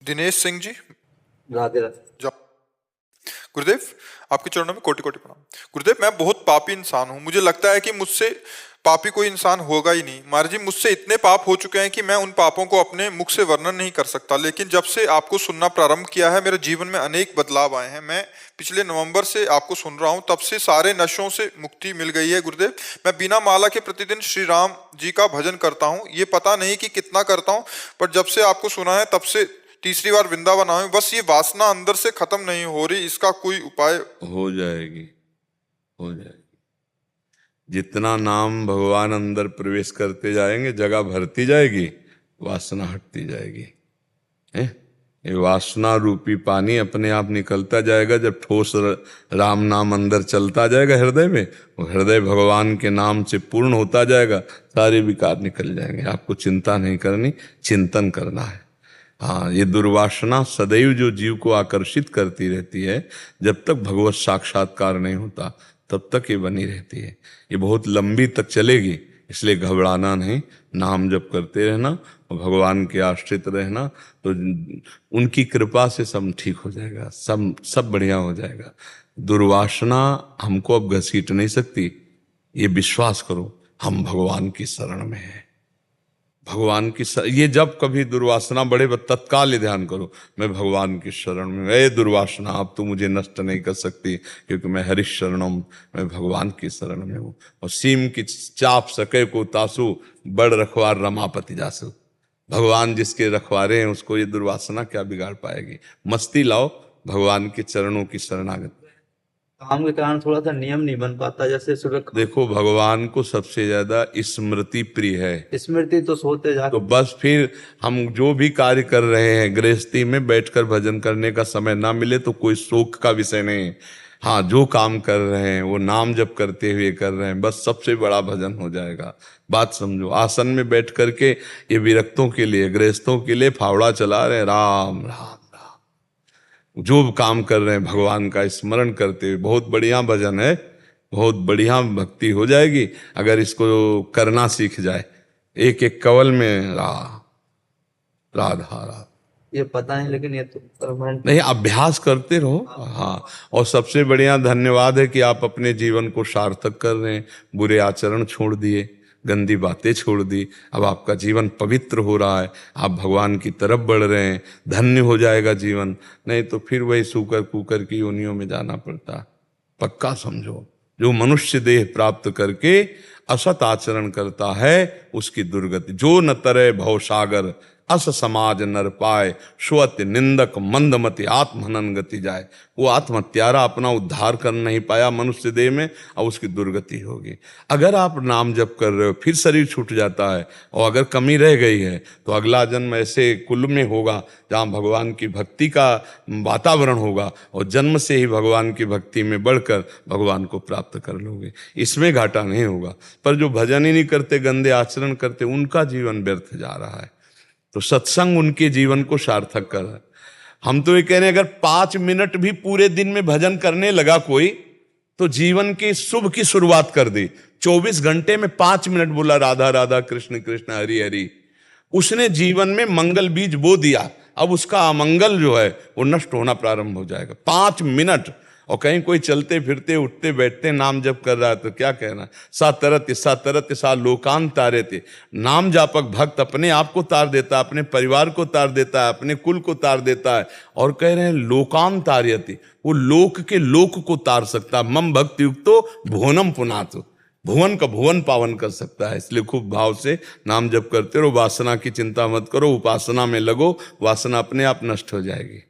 दिनेश सिंह जी। राधे राधे। जाओ। गुरुदेव, आपके चरणों में कोटि कोटि प्रणाम। गुरुदेव, मैं बहुत पापी इंसान हूँ। मुझे लगता है कि मुझसे पापी कोई इंसान होगा ही नहीं। महाराज जी, मुझसे इतने पाप हो चुके हैं कि मैं उन पापों को अपने मुख से वर्णन नहीं कर सकता। लेकिन जब से आपको सुनना प्रारंभ किया है, मेरे जीवन में अनेक बदलाव आए हैं। मैं पिछले नवंबर से आपको सुन रहा हूँ, तब से सारे नशों से मुक्ति मिल गई है। गुरुदेव, मैं बिना माला के प्रतिदिन श्री राम जी का भजन करता हूँ। ये पता नहीं कि कितना करता हूँ, पर जब से आपको सुना है तब से तीसरी बार वृंदावन आए। बस ये वासना अंदर से खत्म नहीं हो रही, इसका कोई उपाय? हो जाएगी, हो जाएगी। जितना नाम भगवान अंदर प्रवेश करते जाएंगे, जगह भरती जाएगी, वासना हटती जाएगी। है ये वासना रूपी पानी अपने आप निकलता जाएगा। जब ठोस राम नाम अंदर चलता जाएगा हृदय में, वो हृदय भगवान के नाम से पूर्ण होता जाएगा, सारे विकार निकल जाएंगे। आपको चिंता नहीं करनी, चिंतन करना है। हाँ, ये दुर्वासना सदैव जो जीव को आकर्षित करती रहती है, जब तक भगवत साक्षात्कार नहीं होता तब तक ये बनी रहती है। ये बहुत लंबी तक चलेगी, इसलिए घबराना नहीं। नाम जप करते रहना और भगवान के आश्रित रहना, तो उनकी कृपा से सब ठीक हो जाएगा, सब बढ़िया हो जाएगा। दुर्वासना हमको अब घसीट नहीं सकती, ये विश्वास करो। हम भगवान की शरण में हैं, भगवान की ये जब कभी दुर्वासना बढ़े, तत्काल ध्यान करो, मैं भगवान की शरण में। ए दुर्वासना, अब तो मुझे नष्ट नहीं कर सकती, क्योंकि मैं हरि शरणम, मैं भगवान की शरण में हूँ। और सीम की चाप सके को तासु, बड़ रखवार रमापति जासु। भगवान जिसके रखवारे हैं, उसको ये दुर्वासना क्या बिगाड़ पाएगी। मस्ती लाओ, भगवान के चरणों की शरणागत। काम के कारण थोड़ा सा नियम नहीं बन पाता, जैसे सुबह। देखो, भगवान को सबसे ज्यादा स्मृति प्रिय है। स्मृति तो सोते जा, तो बस फिर हम जो भी कार्य कर रहे हैं, गृहस्थी में बैठकर भजन करने का समय ना मिले तो कोई शोक का विषय नहीं। हाँ, जो काम कर रहे हैं वो नाम जप करते हुए कर रहे हैं, बस सबसे बड़ा भजन हो जाएगा। बात समझो। आसन में बैठ करके ये विरक्तों के लिए, गृहस्थों के लिए फावड़ा चला रहे हैं, राम राम राम। जो काम कर रहे हैं भगवान का स्मरण करते हुए, बहुत बढ़िया भजन है, बहुत बढ़िया भक्ति हो जाएगी अगर इसको करना सीख जाए। एक एक कवल में राधा राधा, ये पता नहीं, लेकिन ये तो परमानेंट नहीं, अभ्यास करते रहो। हाँ, और सबसे बढ़िया धन्यवाद है कि आप अपने जीवन को सार्थक कर रहे हैं। बुरे आचरण छोड़ दिए, गंदी बातें छोड़ दी, अब आपका जीवन पवित्र हो रहा है, आप भगवान की तरफ बढ़ रहे हैं, धन्य हो जाएगा जीवन। नहीं तो फिर वही सूकर कुकर की योनियों में जाना पड़ता। पक्का समझो, जो मनुष्य देह प्राप्त करके असत आचरण करता है, उसकी दुर्गति। जो न तरे भव सागर, अस समाज नर पाए, स्वत्य निंदक मंदमति आत्महनन गति जाए। वो आत्महत्यारा अपना उद्धार कर नहीं पाया मनुष्य देह में, और उसकी दुर्गति होगी। अगर आप नाम जप कर रहे हो, फिर शरीर छूट जाता है, और अगर कमी रह गई है तो अगला जन्म ऐसे कुल में होगा जहाँ भगवान की भक्ति का वातावरण होगा, और जन्म से ही भगवान की भक्ति में बढ़कर भगवान को प्राप्त कर लोगे। इसमें घाटा नहीं होगा। पर जो भजन ही नहीं करते, गंदे आचरण करते, उनका जीवन व्यर्थ जा रहा है। तो सत्संग उनके जीवन को सार्थक कर रहा है। हम तो ये कह रहे हैं, अगर 5 मिनट भी पूरे दिन में भजन करने लगा कोई, तो जीवन की शुभ की शुरुआत कर दी। 24 घंटे में 5 मिनट बोला राधा राधा कृष्ण कृष्ण हरि हरि, उसने जीवन में मंगल बीज बो दिया। अब उसका अमंगल जो है वो नष्ट होना प्रारंभ हो जाएगा। 5 मिनट। और कहीं कोई चलते फिरते उठते बैठते नाम जप कर रहा है तो क्या कहना, सा तरत सा लोकान तारेते। नाम जापक भक्त अपने आप को तार देता है, अपने परिवार को तार देता है, अपने कुल को तार देता है, और कह रहे हैं लोकान तार्यति, वो लोक के लोक को तार सकता है। मम भक्ति युक्तो भुवनम पुनातु, भुवन का भुवन पावन कर सकता है। इसलिए खूब भाव से नाम जप करते रहो, वासना की चिंता मत करो, उपासना में लगो, वासना अपने आप नष्ट हो जाएगी।